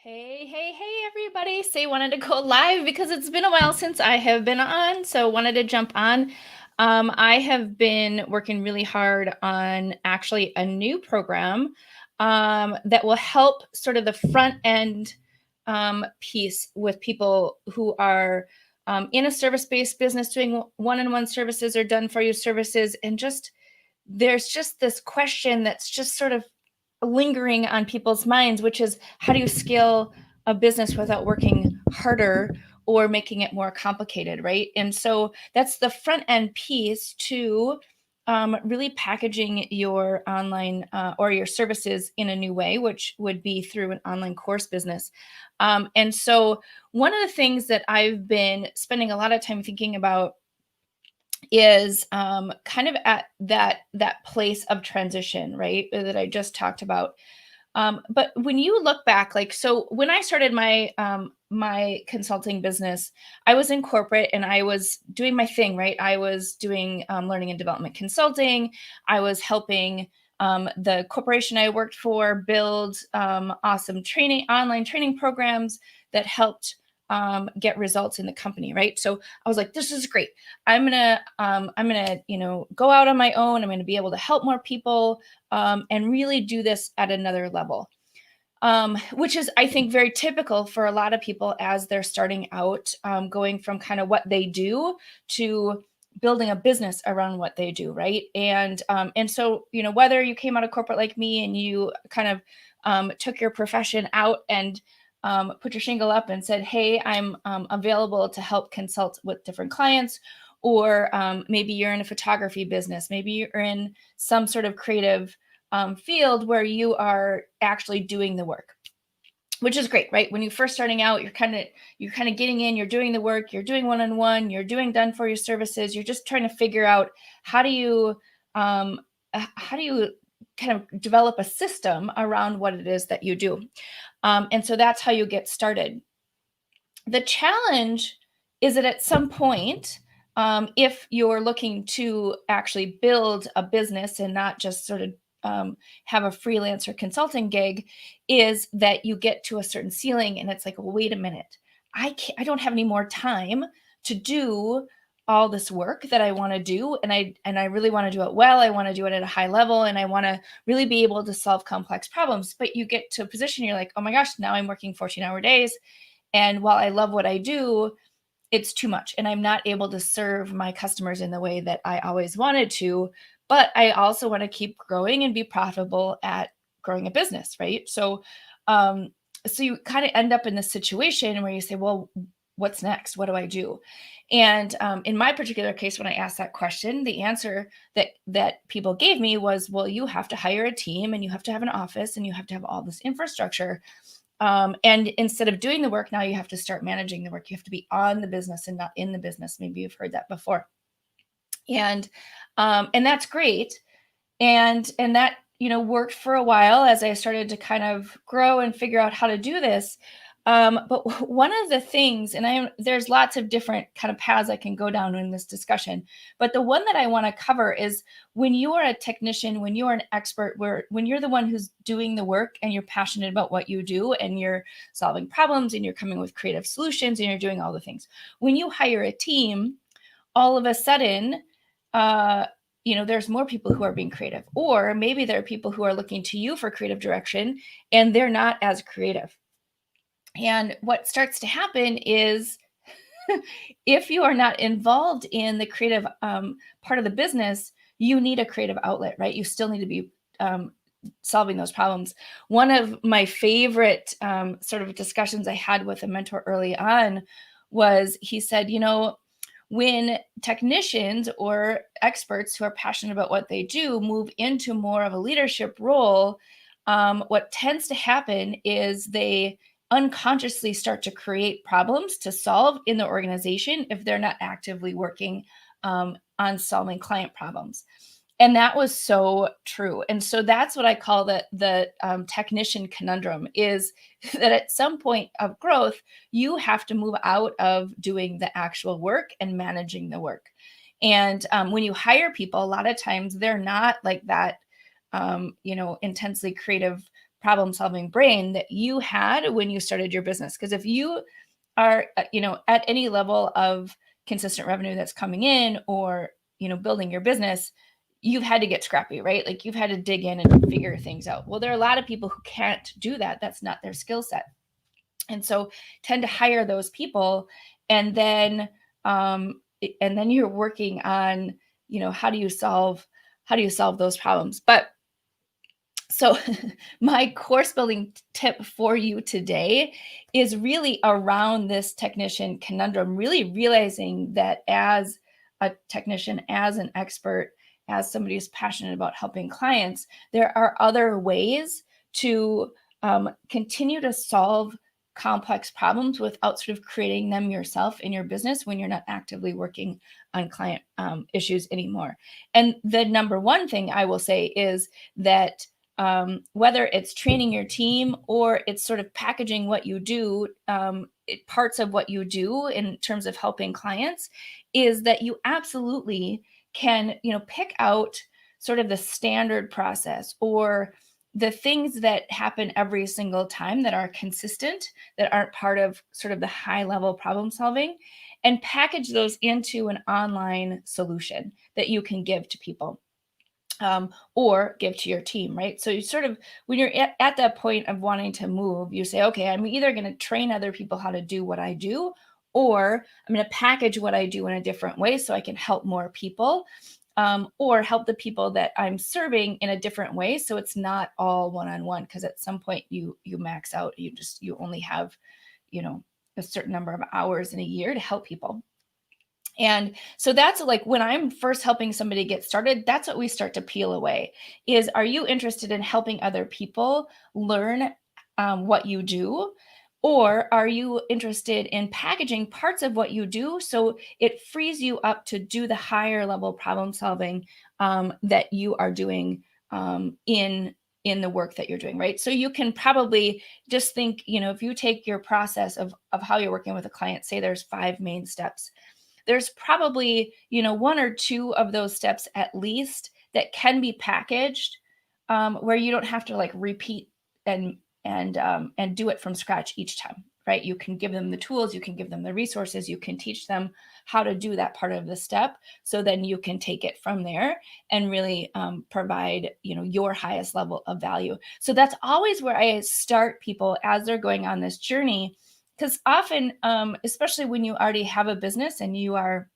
Hey, everybody. Say wanted to go live because it's been a while since I have been on, so wanted to jump on. I have been working really hard on actually a new program that will help sort of the front end piece with people who are in a service-based business doing one-on-one services or done for you services. And just there's just this question that's just sort of lingering on people's minds, which is how do you scale a business without working harder or making it more complicated, right? And so that's the front end piece to really packaging your online or your services in a new way, which would be through an online course business. And so one of the things that I've been spending a lot of time thinking about is kind of at that place of transition, right? That I just talked about. But when you look back, like, so when I started my consulting business, I was in corporate and I was doing my thing, right? I was doing learning and development consulting. I was helping the corporation I worked for build awesome training, online training programs that helped get results in the company, right? So I was like, this is great. I'm gonna go out on my own. I'm gonna be able to help more people and really do this at another level, which is, I think, very typical for a lot of people as they're starting out, going from kind of what they do to building a business around what they do, right? And so whether you came out of corporate like me and you kind of took your profession out and put your shingle up and said, hey, I'm available to help consult with different clients, or maybe you're in a photography business, maybe you're in some sort of creative field where you are actually doing the work, which is great, right? When you're first starting out, you're kind of getting in, you're doing the work, you're doing one-on-one, you're doing done for your services, you're just trying to figure out how do you um, how do you kind of develop a system around what it is that you do. And so that's how you get started. The challenge is that at some point, if you're looking to actually build a business and not just sort of have a freelancer consulting gig, is that you get to a certain ceiling and it's like, well, wait a minute, I don't have any more time to do all this work that I want to do, and I really want to do it well. I want to do it at a high level, and I want to really be able to solve complex problems. But you get to a position, you're like, oh my gosh, now I'm working 14-hour days, and while I love what I do, it's too much. And I'm not able to serve my customers in the way that I always wanted to. But I also want to keep growing and be profitable at growing a business, right? So you kind of end up in this situation where you say, well, what's next? What do I do? And in my particular case, when I asked that question, the answer that people gave me was, well, you have to hire a team and you have to have an office and you have to have all this infrastructure. And instead of doing the work, now you have to start managing the work. You have to be on the business and not in the business. Maybe you've heard that before. And that's great. And that worked for a while as I started to kind of grow and figure out how to do this. But one of the things, and there's lots of different kind of paths I can go down in this discussion, but the one that I want to cover is when you are a technician, when you are an expert, when you're the one who's doing the work and you're passionate about what you do and you're solving problems and you're coming with creative solutions and you're doing all the things. When you hire a team, all of a sudden, there's more people who are being creative, or maybe there are people who are looking to you for creative direction and they're not as creative. And what starts to happen is if you are not involved in the creative part of the business, you need a creative outlet, right? You still need to be solving those problems. One of my favorite sort of discussions I had with a mentor early on was, he said, when technicians or experts who are passionate about what they do move into more of a leadership role, what tends to happen is they unconsciously start to create problems to solve in the organization if they're not actively working on solving client problems. And that was so true. And so that's what I call the technician conundrum, is that at some point of growth, you have to move out of doing the actual work and managing the work. And when you hire people, a lot of times they're not like that, intensely creative problem solving brain that you had when you started your business. Because if you are, at any level of consistent revenue that's coming in, or, building your business, you've had to get scrappy, right? Like, you've had to dig in and figure things out. Well, there are a lot of people who can't do that. That's not their skill set. And so tend to hire those people. And then, you're working on, how do you solve those problems? But so my course building tip for you today is really around this technician conundrum, really realizing that as a technician, as an expert, as somebody who's passionate about helping clients, there are other ways to continue to solve complex problems without sort of creating them yourself in your business when you're not actively working on client issues anymore. And the number one thing I will say is that whether it's training your team or it's sort of packaging what you do, parts of what you do in terms of helping clients, is that you absolutely can, pick out sort of the standard process or the things that happen every single time that are consistent, that aren't part of sort of the high level problem solving, and package those into an online solution that you can give to people. Or give to your team, right? So you sort of, when you're at that point of wanting to move, you say, okay, I'm either going to train other people how to do what I do, or I'm going to package what I do in a different way so I can help more people, or help the people that I'm serving in a different way. So it's not all one-on-one, because at some point you max out. You only have, a certain number of hours in a year to help people. And so that's like when I'm first helping somebody get started, that's what we start to peel away is, are you interested in helping other people learn what you do? Or are you interested in packaging parts of what you do so it frees you up to do the higher level problem solving that you are doing in the work that you're doing, right? So you can probably just think, if you take your process of how you're working with a client, say there's 5 main steps, there's probably, one or two of those steps at least that can be packaged, where you don't have to like repeat and do it from scratch each time, right? You can give them the tools, you can give them the resources, you can teach them how to do that part of the step. So then you can take it from there and really provide, your highest level of value. So that's always where I start people as they're going on this journey. Because often, especially when you already have a business and you are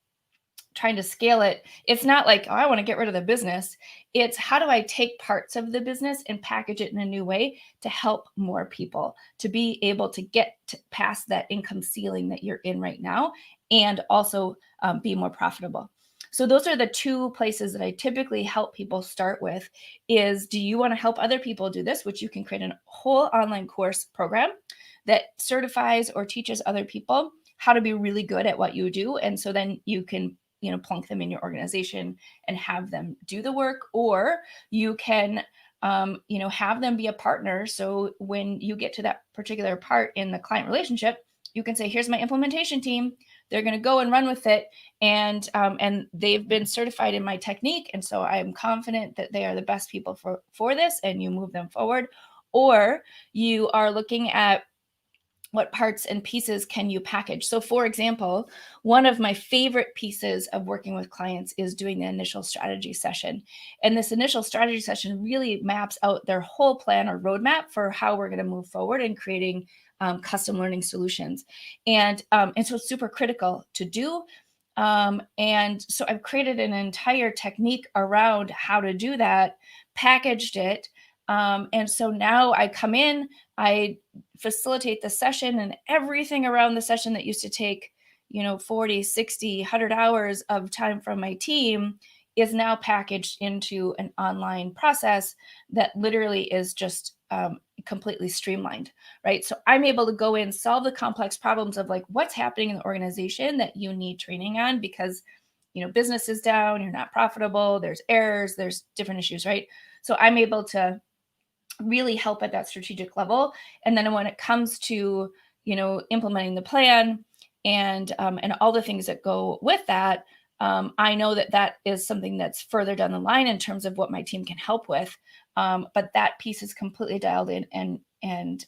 trying to scale it, it's not like, oh, I want to get rid of the business. It's how do I take parts of the business and package it in a new way to help more people, to be able to get past that income ceiling that you're in right now, and also be more profitable. So those are the two places that I typically help people start with is, do you want to help other people do this, which you can create a whole online course program that certifies or teaches other people how to be really good at what you do. And so then you can, plunk them in your organization and have them do the work, or you can, have them be a partner. So when you get to that particular part in the client relationship, you can say, here's my implementation team. They're going to go and run with it. And they've been certified in my technique. And so I'm confident that they are the best people for this, and you move them forward. Or you are looking at what parts and pieces can you package? So for example, one of my favorite pieces of working with clients is doing the initial strategy session. And this initial strategy session really maps out their whole plan or roadmap for how we're going to move forward in creating custom learning solutions. And so it's super critical to do. And so I've created an entire technique around how to do that, packaged it. And so now I come in, I facilitate the session, and everything around the session that used to take, 40, 60, 100 hours of time from my team is now packaged into an online process that literally is just completely streamlined, right? So I'm able to go in, solve the complex problems of like what's happening in the organization that you need training on because, business is down, you're not profitable, there's errors, there's different issues, right? So I'm able to really help at that strategic level. And then when it comes to, implementing the plan and all the things that go with that, I know that that is something that's further down the line in terms of what my team can help with. But that piece is completely dialed in and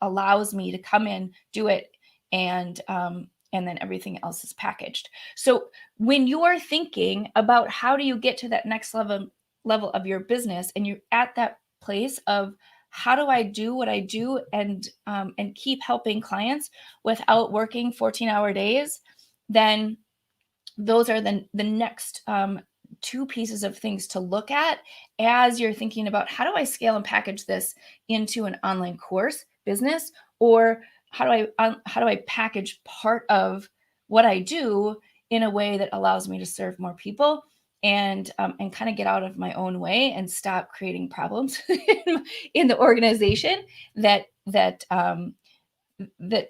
allows me to come in, do it, and then everything else is packaged. So when you are thinking about how do you get to that next level of your business, and you're at that place of how do I do what I do and keep helping clients without working 14-hour days, then those are the next two pieces of things to look at as you're thinking about how do I scale and package this into an online course business, or how do I package part of what I do in a way that allows me to serve more people and kind of get out of my own way and stop creating problems in the organization that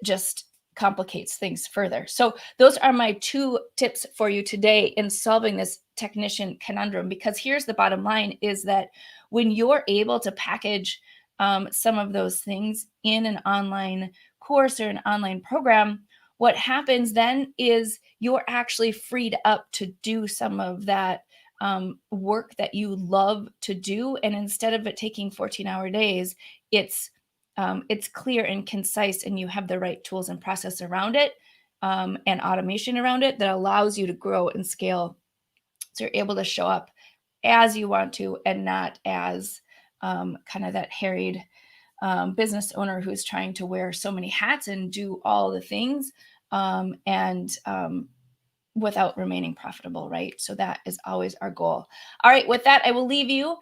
just complicates things further. So those are my two tips for you today in solving this technician conundrum, because here's the bottom line is that when you're able to package some of those things in an online course or an online program, what happens then is you're actually freed up to do some of that work that you love to do. And instead of it taking 14-hour days, it's clear and concise, and you have the right tools and process around it, and automation around it that allows you to grow and scale. So you're able to show up as you want to and not as kind of that harried business owner who's trying to wear so many hats and do all the things and without remaining profitable, right? So that is always our goal. All right, with that, I will leave you.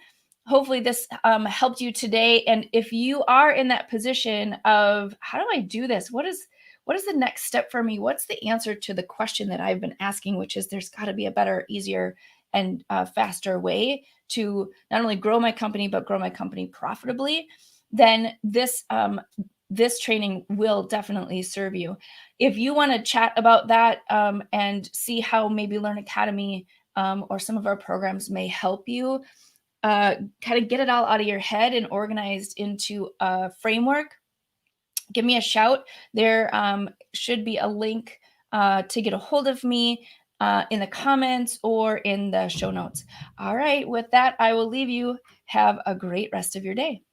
Hopefully this helped you today. And if you are in that position of how do I do this? What is the next step for me? What's the answer to the question that I've been asking, which is there's got to be a better, easier, and faster way to not only grow my company, but grow my company profitably, then this training will definitely serve you. If you want to chat about that and see how maybe Learn Academy or some of our programs may help you kind of get it all out of your head and organized into a framework, give me a shout. There should be a link to get a hold of me in the comments or in the show notes. All right, with that, I will leave you. Have a great rest of your day.